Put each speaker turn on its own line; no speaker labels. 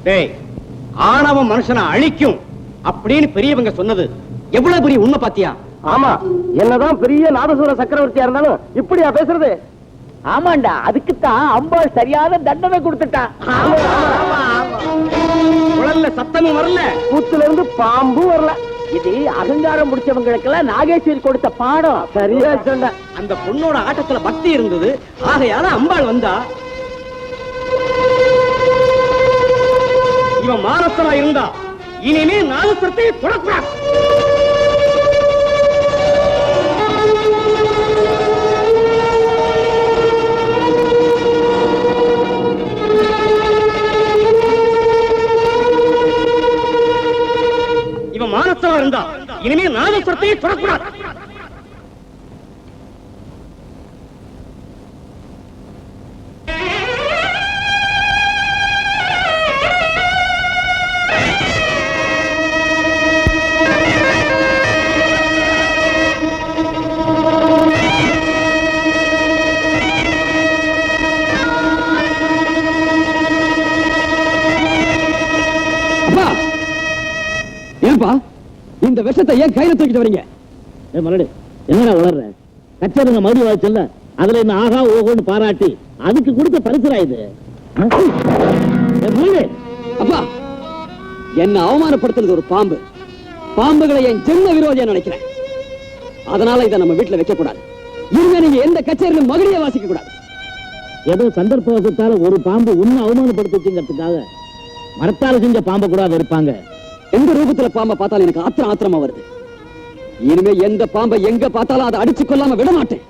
டேய், ஆணவம் மனுஷனை அழிக்கும் அப்படின்னு பெரியவங்க சொன்னது எவ்வளவு பெரிய உண்மை பாத்தியா?
ஆமா, என்னதான் பெரிய நாதசுர சக்கரவர்த்தியா இருந்தாலும் இப்படியா பேசுறது?
ஆமாண்டா, அதுக்குத்தான் அம்பாள் சரியான தண்டனை கொடுத்துட்டான்.
குழல்ல சத்தமும் வரல,
கூத்துல இருந்து பாம்பும் வரல.
இது அகங்காரம் முடிச்சவங்களுக்கு எல்லாம் நாகேஸ்வரி கொடுத்த பாடம்.
சரியா சொன்ன.
அந்த பொண்ணோட ஆட்டத்துல பக்தி இருந்தது, ஆகையால அம்பாள் வந்தா. இவன் மானசனா இருந்தா இனிமே நாதஸ்வரத்தை தொடக்கூடாது. இவன் மானசனா இருந்தா இனிமே நாதஸ்வரத்தை தொடக்கூடாது.
ஏன்பா இந்த விஷத்தை ஏன் கையில தூக்கிட்டு வரீங்க?
என்ன வளர்ற கச்சேரிங்க மறுபடி வாய்ச்சல்ல, அதுல என்ன ஆகா ஓகோன்னு பாராட்டி அதுக்கு கொடுத்த பரிசுரா இது.
அப்பா, என்ன அவமானப்படுத்துறது ஒரு பாம்பு. பாம்புகளை என் ஜென்ம விரோதியா நினைக்கிறேன். அதனால இதை நம்ம வீட்டுல வைக்க கூடாது. இனிமே நீங்க எந்த கச்சேரியிலும் மகிழிய வாசிக்க கூடாது.
ஏதோ சந்தர்ப்பத்தால ஒரு பாம்பு உன்னை அவமானப்படுத்துச்சுங்கிறதுக்காக மரத்தால செஞ்ச பாம்பை கூட இருப்பாங்க.
எந்த ரூபத்துல பாம்பை பார்த்தாலும் எனக்கு ஆத்திரமா வருது. இனிமே எந்த பாம்பை எங்க பார்த்தாலும் அதை அடிச்சு கொள்ளாம விட மாட்டேன்.